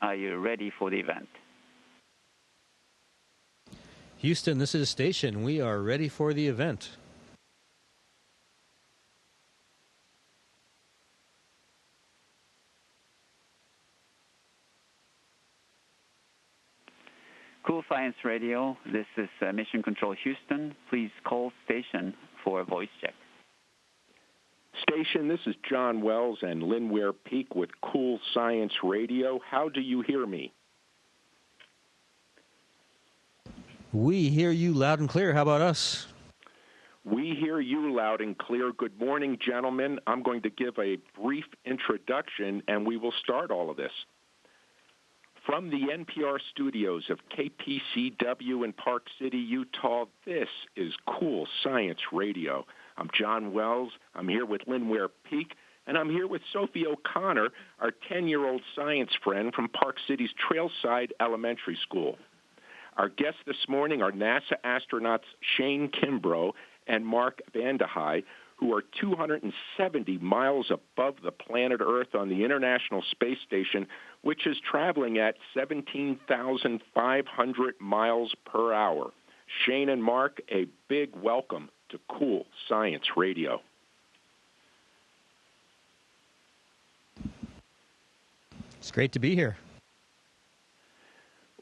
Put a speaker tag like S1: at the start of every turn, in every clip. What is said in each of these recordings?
S1: are you ready for the event?
S2: Houston, this is Station. We are ready for the event.
S1: Cool Science Radio, this is Mission Control Houston. Please call station for a voice check.
S3: Station, this is John Wells and Lynn Ware Peak with Cool Science Radio. How do you hear me?
S2: We hear you loud and clear. How about us?
S3: We hear you loud and clear. Good morning, gentlemen. I'm going to give a brief introduction, and we will start all of this. From the NPR studios of KPCW in Park City, Utah, this is Cool Science Radio. I'm John Wells. I'm here with Lynn Ware Peak, and I'm here with Sophie O'Connor, our 10-year-old science friend from Park City's Trailside Elementary School. Our guests this morning are NASA astronauts Shane Kimbrough and Mark Vande Hei, who are 270 miles above the planet Earth on the International Space Station, which is traveling at 17,500 miles per hour. Shane and Mark, a big welcome to Cool Science Radio.
S2: It's great to be here.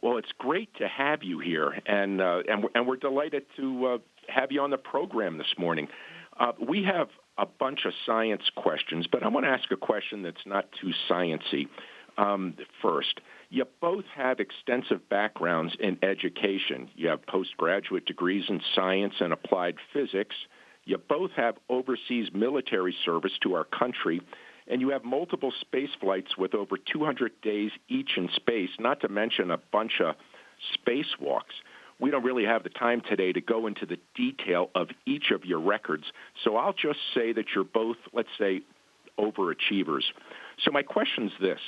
S3: Well, it's great to have you here, and we're delighted to have you on the program this morning. We have a bunch of science questions, but I want to ask a question that's not too sciencey. First, you both have extensive backgrounds in education. You have postgraduate degrees in science and applied physics. You both have overseas military service to our country, and you have multiple space flights with over 200 days each in space, not to mention a bunch of spacewalks. We don't really have the time today to go into the detail of each of your records, so I'll just say that you're both, let's say, overachievers. So my question's this.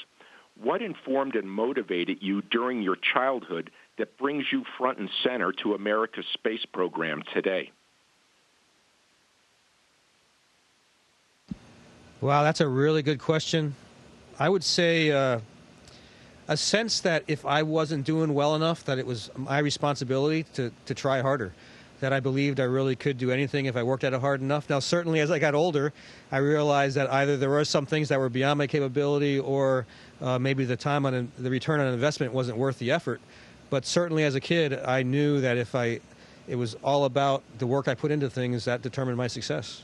S3: What informed and motivated you during your childhood that brings you front and center to America's space program today?
S2: Wow, that's a really good question. I would say a sense that if I wasn't doing well enough, that it was my responsibility to try harder, that I believed I really could do anything if I worked at it hard enough. Now, certainly as I got older, I realized that either there were some things that were beyond my capability or maybe the return on investment wasn't worth the effort. But certainly as a kid, I knew that it was all about the work I put into things that determined my success.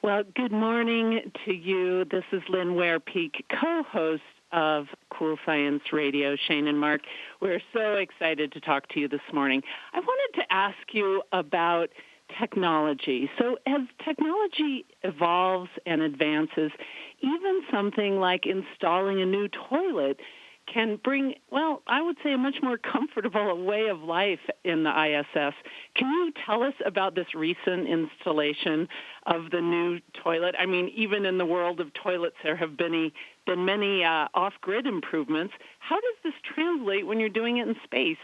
S4: Well, good morning to you. This is Lynn Ware Peak, co-host of Cool Science Radio, Shane and Mark. We're so excited to talk to you this morning. I wanted to ask you about technology. So as technology evolves and advances, even something like installing a new toilet can bring, well, I would say a much more comfortable way of life in the ISS. Can you tell us about this recent installation of the new toilet? I mean, even in the world of toilets, there have been many off-grid improvements. How does this translate when you're doing it in space?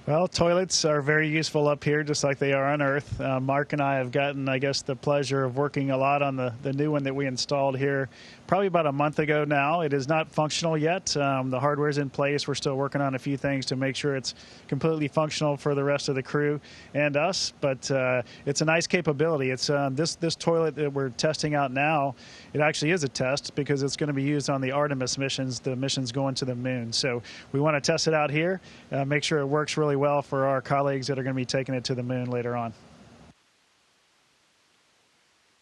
S5: Well, toilets are very useful up here, just like they are on Earth. Mark and I have gotten, I guess, the pleasure of working a lot on the new one that we installed here probably about a month ago now. It is not functional yet. The hardware's in place. We're still working on a few things to make sure it's completely functional for the rest of the crew and us, but it's a nice capability. It's this toilet that we're testing out now, it actually is a test because it's going to be used on the Artemis missions, the missions going to the moon. So we want to test it out here, make sure it works really well for our colleagues that are going to be taking it to the moon later on.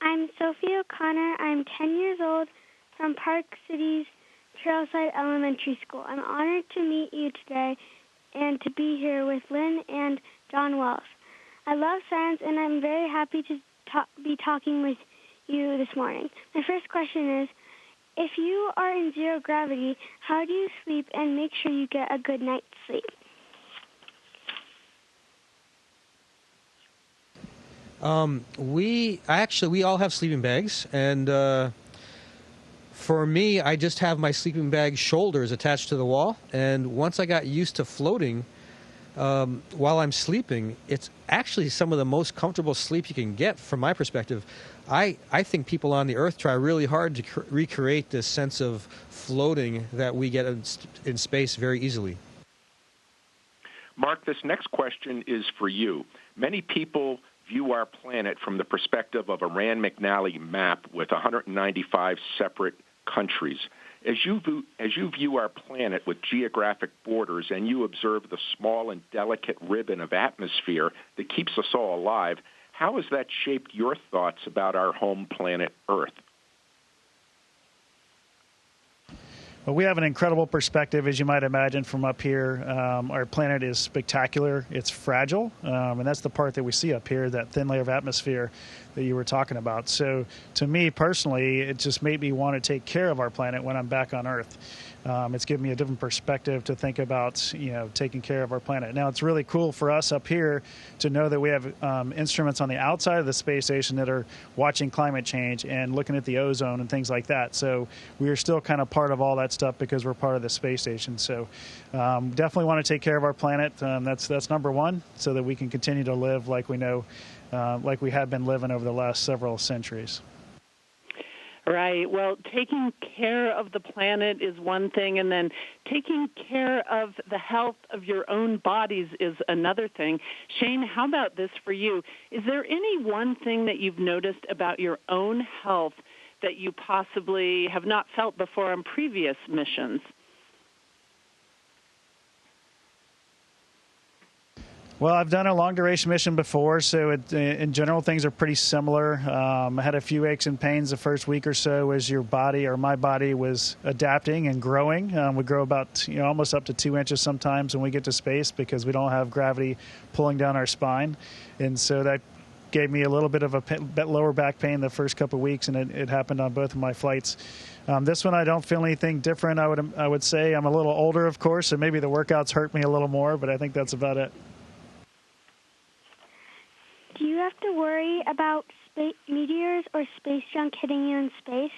S6: I'm Sophie O'Connor. I'm 10 years old from Park City's Trailside Elementary School. I'm honored to meet you today and to be here with Lynn and John Wells. I love science, and I'm very happy to be talking with you this morning. My first question is, if you are in zero gravity, how do you sleep and make sure you get a good night's sleep?
S2: We all have sleeping bags, and for me, I just have my sleeping bag shoulders attached to the wall, and once I got used to floating while I'm sleeping, it's actually some of the most comfortable sleep you can get from my perspective. I think people on the Earth try really hard to recreate this sense of floating that we get in space very easily.
S3: Mark, this next question is for you. Many people view our planet from the perspective of a Rand McNally map with 195 separate countries. As you view our planet with geographic borders and you observe the small and delicate ribbon of atmosphere that keeps us all alive, how has that shaped your thoughts about our home planet, Earth?
S5: Well, we have an incredible perspective, as you might imagine, from up here. Our planet is spectacular. It's fragile, and that's the part that we see up here, that thin layer of atmosphere that you were talking about. So to me personally, it just made me want to take care of our planet when I'm back on Earth. It's given me a different perspective to think about, taking care of our planet. Now, it's really cool for us up here to know that we have instruments on the outside of the space station that are watching climate change and looking at the ozone and things like that. So we are still kind of part of all that stuff because we're part of the space station. So definitely want to take care of our planet. That's number one, so that we can continue to live like we know, like we have been living over the last several centuries.
S4: Right. Well, taking care of the planet is one thing, and then taking care of the health of your own bodies is another thing. Shane, how about this for you? Is there any one thing that you've noticed about your own health that you possibly have not felt before on previous missions?
S5: Well, I've done a long-duration mission before, so in general, things are pretty similar. I had a few aches and pains the first week or so as your body, or my body, was adapting and growing. We grow about, almost up to 2 inches sometimes when we get to space because we don't have gravity pulling down our spine. And so that gave me a little bit of a bit lower back pain the first couple of weeks, and it happened on both of my flights. This one, I don't feel anything different. I would say I'm a little older, of course, so maybe the workouts hurt me a little more, but I think that's about it.
S6: Do you have to worry about meteors or space junk hitting you in space?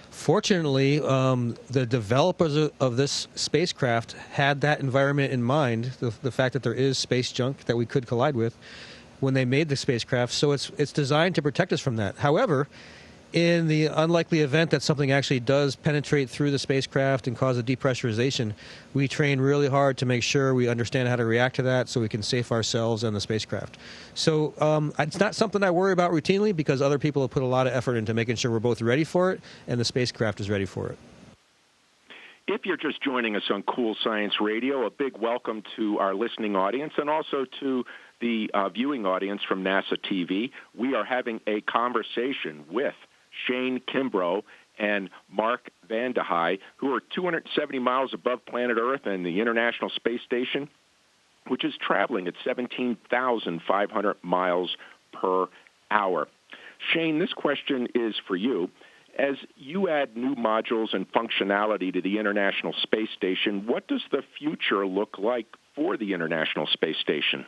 S2: Fortunately, the developers of this spacecraft had that environment in mind, the fact that there is space junk that we could collide with, when they made the spacecraft. So it's designed to protect us from that. However, in the unlikely event that something actually does penetrate through the spacecraft and cause a depressurization, we train really hard to make sure we understand how to react to that so we can save ourselves and the spacecraft. So it's not something I worry about routinely because other people have put a lot of effort into making sure we're both ready for it and the spacecraft is ready for it.
S3: If you're just joining us on Cool Science Radio, a big welcome to our listening audience and also to the viewing audience from NASA TV. We are having a conversation with Shane Kimbrough and Mark Vande Hei, who are 270 miles above planet Earth and the International Space Station, which is traveling at 17,500 miles per hour. Shane, this question is for you. As you add new modules and functionality to the International Space Station, what does the future look like for the International Space Station?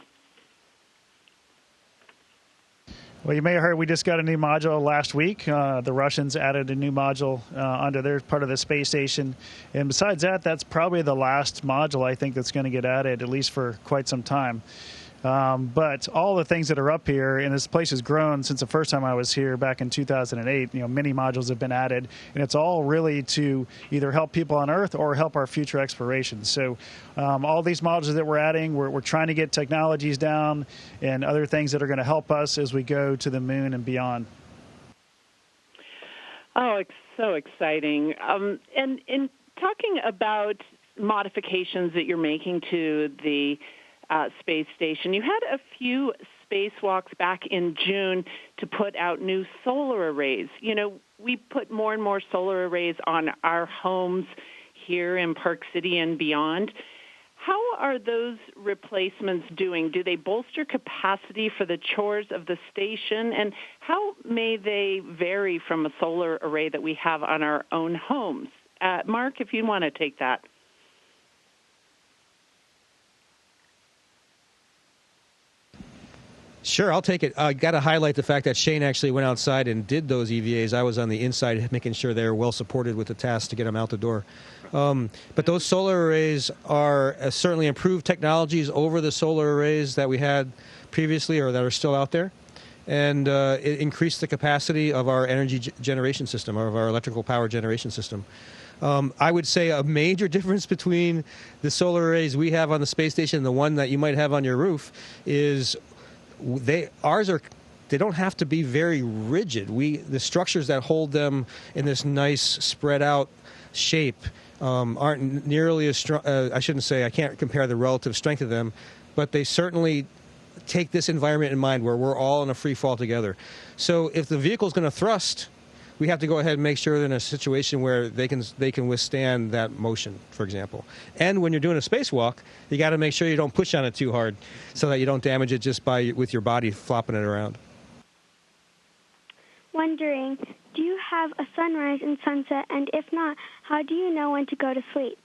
S5: Well, you may have heard we just got a new module last week. The Russians added a new module onto their part of the space station. And besides that, that's probably the last module I think that's going to get added, at least for quite some time. But all the things that are up here, and this place has grown since the first time I was here back in 2008, many modules have been added, and it's all really to either help people on Earth or help our future explorations. So all these modules that we're adding, we're trying to get technologies down and other things that are going to help us as we go to the moon and beyond.
S4: Oh, it's so exciting. And in talking about modifications that you're making to the space station, you had a few spacewalks back in June to put out new solar arrays. We put more and more solar arrays on our homes here in Park City and beyond. How are those replacements doing? Do they bolster capacity for the chores of the station? And how may they vary from a solar array that we have on our own homes? Mark, if you want to take that.
S2: Sure, I'll take it. I got to highlight the fact that Shane actually went outside and did those EVAs. I was on the inside making sure they were well supported with the task to get them out the door. But those solar arrays are certainly improved technologies over the solar arrays that we had previously or that are still out there. And it increased the capacity of our energy generation system, or of our electrical power generation system. I would say a major difference between the solar arrays we have on the space station and the one that you might have on your roof is they don't have to be very rigid. The structures that hold them in this nice spread out shape aren't nearly as strong. I shouldn't say, I can't compare the relative strength of them, but they certainly take this environment in mind where we're all in a free fall together. So if the vehicle is going to thrust, we have to go ahead and make sure they're in a situation where they can withstand that motion, for example. And when you're doing a spacewalk, you got to make sure you don't push on it too hard so that you don't damage it just with your body flopping it around.
S6: Wondering, do you have a sunrise and sunset? And if not, how do you know when to go to sleep?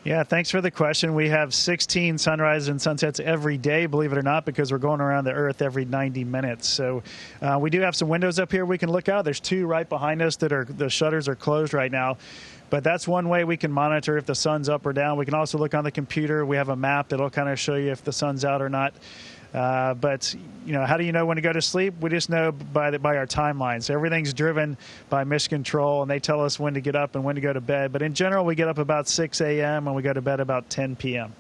S5: Yeah, thanks for the question. We have 16 sunrises and sunsets every day, believe it or not, because we're going around the Earth every 90 minutes. So we do have some windows up here we can look out. There's two right behind us the shutters are closed right now. But that's one way we can monitor if the sun's up or down. We can also look on the computer. We have a map that'll kind of show you if the sun's out or not. But, how do you know when to go to sleep? We just know by our timeline. So everything's driven by Mission Control, and they tell us when to get up and when to go to bed. But in general, we get up about 6 a.m. and we go to bed about 10 p.m.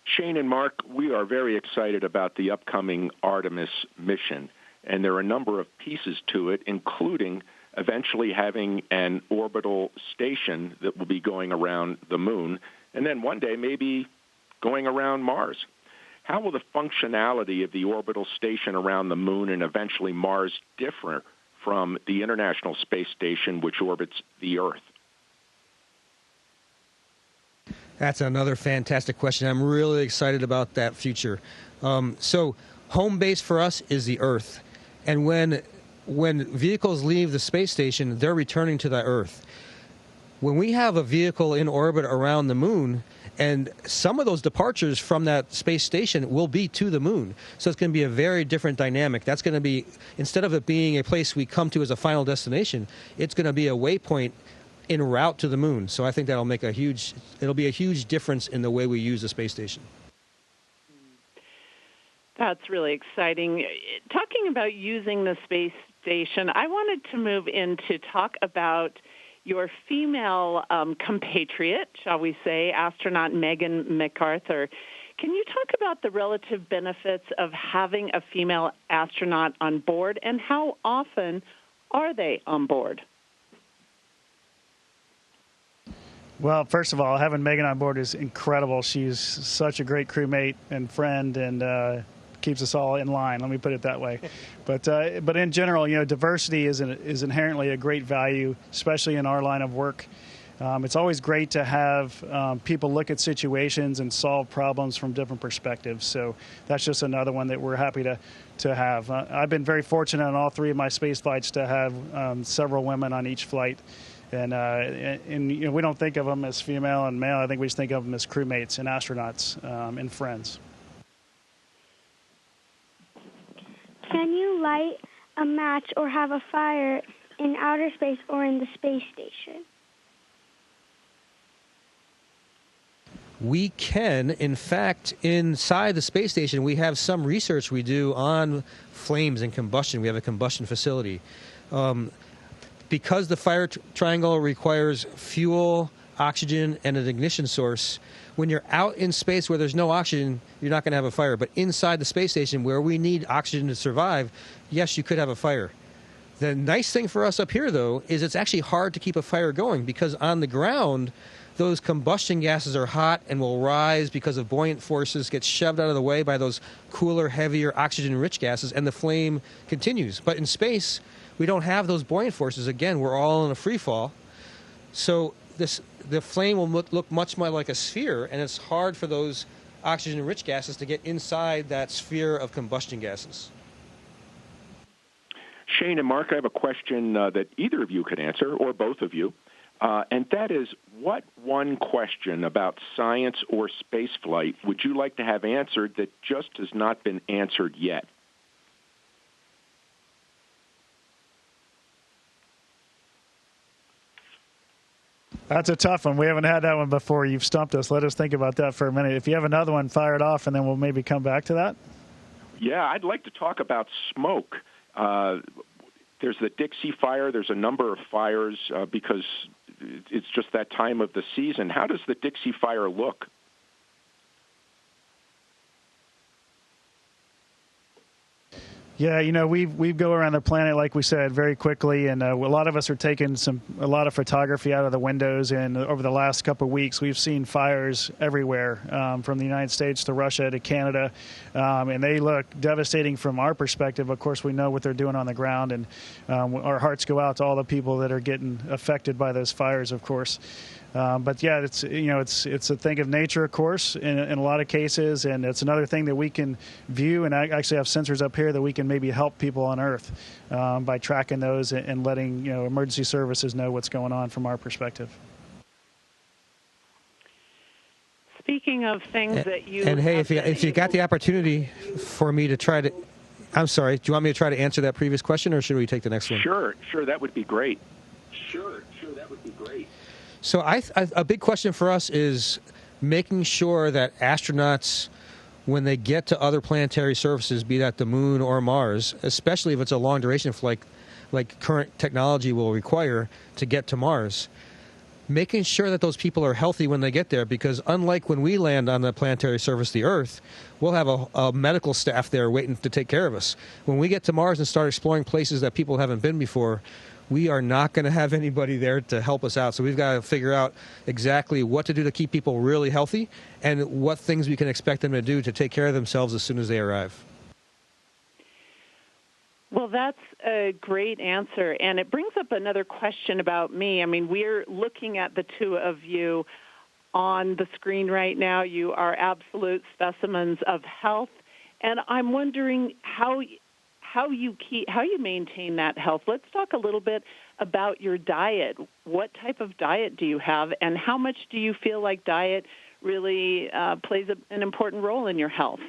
S3: Shane and Mark, we are very excited about the upcoming Artemis mission, and there are a number of pieces to it, including eventually having an orbital station that will be going around the moon, and then one day maybe going around Mars. How will the functionality of the orbital station around the moon and eventually Mars differ from the International Space Station, which orbits the Earth?
S2: That's another fantastic question. I'm really excited about that future. So home base for us is the Earth. And when vehicles leave the space station, they're returning to the Earth. When we have a vehicle in orbit around the moon, and some of those departures from that space station will be to the moon. So it's going to be a very different dynamic. That's going to be, instead of it being a place we come to as a final destination, it's going to be a waypoint en route to the moon. So I think that'll make it'll be a huge difference in the way we use the space station.
S4: That's really exciting. Talking about using the space station, I wanted to move in to talk about your female compatriot, shall we say, astronaut Megan Mcarthur. Can you talk about the relative benefits of having a female astronaut on board, and how often are they on board?
S5: Well, first of all, having Megan on board is incredible. She's such a great crewmate and friend, and keeps us all in line. Let me put it that way. But in general, diversity is inherently a great value, especially in our line of work. It's always great to have people look at situations and solve problems from different perspectives. So that's just another one that we're happy to have. I've been very fortunate on all three of my space flights to have several women on each flight. And we don't think of them as female and male. I think we just think of them as crewmates and astronauts and friends.
S6: Can you light a match or have a fire in outer space or in the space station?
S2: We can. In fact, inside the space station, we have some research we do on flames and combustion. We have a combustion facility. Because the fire triangle requires fuel, oxygen, and an ignition source, when you're out in space where there's no oxygen, you're not going to have a fire. But inside the space station where we need oxygen to survive, yes, you could have a fire. The nice thing for us up here, though, is it's actually hard to keep a fire going because on the ground, those combustion gases are hot and will rise because of buoyant forces, get shoved out of the way by those cooler, heavier, oxygen-rich gases, and the flame continues. But in space, we don't have those buoyant forces. Again, we're all in a free fall. So the flame will look much more like a sphere, and it's hard for those oxygen-rich gases to get inside that sphere of combustion gases.
S3: Shane and Mark, I have a question that either of you could answer, or both of you. and that is, what one question about science or spaceflight would you like to have answered that just has not been answered yet?
S5: That's a tough one. We haven't had that one before. You've stumped us. Let us think about that for a minute. If you have another one, fire it off, and then we'll maybe come back to that.
S3: Yeah, I'd like to talk about smoke. There's the Dixie Fire. There's a number of fires because it's just that time of the season. How does the Dixie Fire look?
S5: Yeah, we go around the planet, like we said, very quickly, and a lot of us are taking a lot of photography out of the windows, and over the last couple of weeks, we've seen fires everywhere, from the United States to Russia to Canada, and they look devastating from our perspective. Of course, we know what they're doing on the ground, and our hearts go out to all the people that are getting affected by those fires, of course. But yeah, it's a thing of nature, of course, in a lot of cases, and it's another thing that we can view. And I actually have sensors up here that we can maybe help people on Earth by tracking those and letting emergency services know what's going on from our perspective.
S4: Speaking of things that you
S2: hey, if you got the opportunity for me to try to, I'm sorry, do you want me to try to answer that previous question, or should we take the next one?
S3: Sure, that would be great.
S2: So a big question for us is making sure that astronauts, when they get to other planetary surfaces, be that the moon or Mars, especially if it's a long-duration flight like current technology will require to get to Mars, making sure that those people are healthy when they get there, because unlike when we land on the planetary surface, the Earth, we'll have a medical staff there waiting to take care of us. When we get to Mars and start exploring places that people haven't been before, we are not going to have anybody there to help us out. So we've got to figure out exactly what to do to keep people really healthy and what things we can expect them to do to take care of themselves as soon as they arrive.
S4: Well, that's a great answer, and it brings up another question about me. I mean, we're looking at the two of you on the screen right now. You are absolute specimens of health, and I'm wondering how you maintain that health. Let's talk a little bit about your diet. What type of diet do you have, and how much do you feel like diet really plays an important role in your health?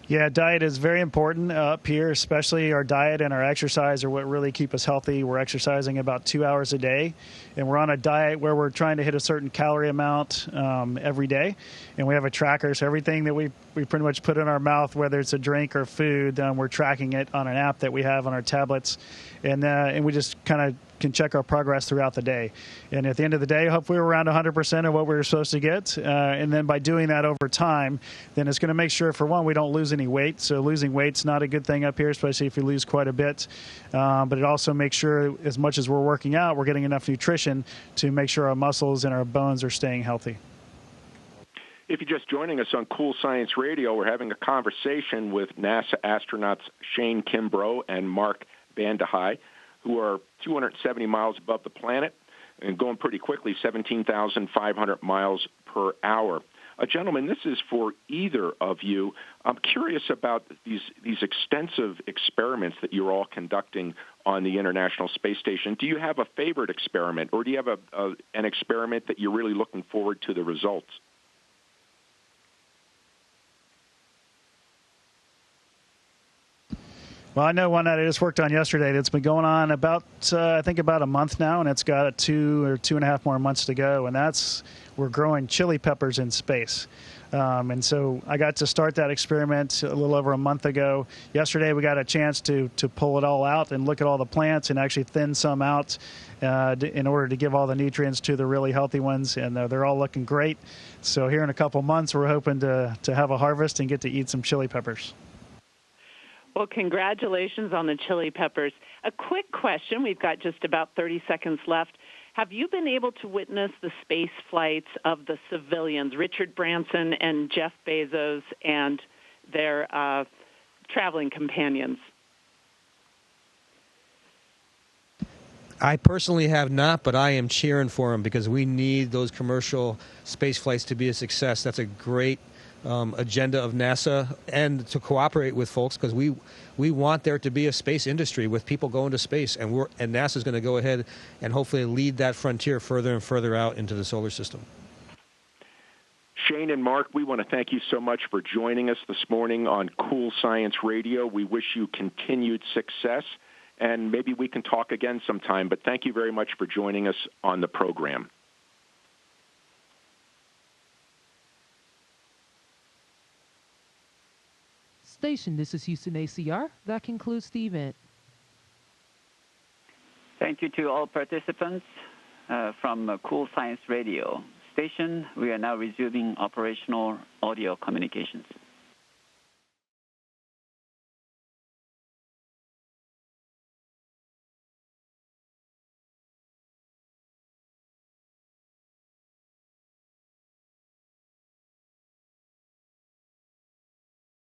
S5: Yeah, diet is very important up here, especially our diet and our exercise are what really keep us healthy. We're exercising about 2 hours a day, and we're on a diet where we're trying to hit a certain calorie amount every day, and we have a tracker. So everything that we pretty much put in our mouth, whether it's a drink or food, we're tracking it on an app that we have on our tablets, and we just kind of can check our progress throughout the day. And at the end of the day, hopefully we're around 100% of what we were supposed to get. And then by doing that over time, then it's going to make sure, for one, we don't lose any weight. So losing weight's not a good thing up here, especially if you lose quite a bit. But it also makes sure, as much as we're working out, we're getting enough nutrition to make sure our muscles and our bones are staying healthy.
S3: If you're just joining us on Cool Science Radio, we're having a conversation with NASA astronauts Shane Kimbrough and Mark Vande Hei, who are 270 miles above the planet and going pretty quickly, 17,500 miles per hour. Gentlemen, this is for either of you. I'm curious about these extensive experiments that you're all conducting on the International Space Station. Do you have a favorite experiment, or do you have an experiment that you're really looking forward to the results?
S5: Well, I know one that I just worked on yesterday that's been going on about a month now, and it's got 2 or 2.5 more months to go, and we're growing chili peppers in space. And so I got to start that experiment a little over a month ago. Yesterday we got a chance to pull it all out and look at all the plants and actually thin some out in order to give all the nutrients to the really healthy ones, and they're all looking great. So here in a couple months we're hoping to have a harvest and get to eat some chili peppers.
S4: Well, congratulations on the chili peppers. A quick question. We've got just about 30 seconds left. Have you been able to witness the space flights of the civilians, Richard Branson and Jeff Bezos and their traveling companions?
S2: I personally have not, but I am cheering for them because we need those commercial space flights to be a success. That's a great agenda of NASA and to cooperate with folks, because we want there to be a space industry with people going to space, and NASA's going to go ahead and hopefully lead that frontier further and further out into the solar system.
S3: Shane and Mark, we want to thank you so much for joining us this morning on Cool Science Radio. We wish you continued success, and maybe we can talk again sometime, but thank you very much for joining us on the program.
S7: Station, this is Houston ACR. That concludes the event.
S1: Thank you to all participants from Cool Science Radio. Station, we are now resuming operational audio communications.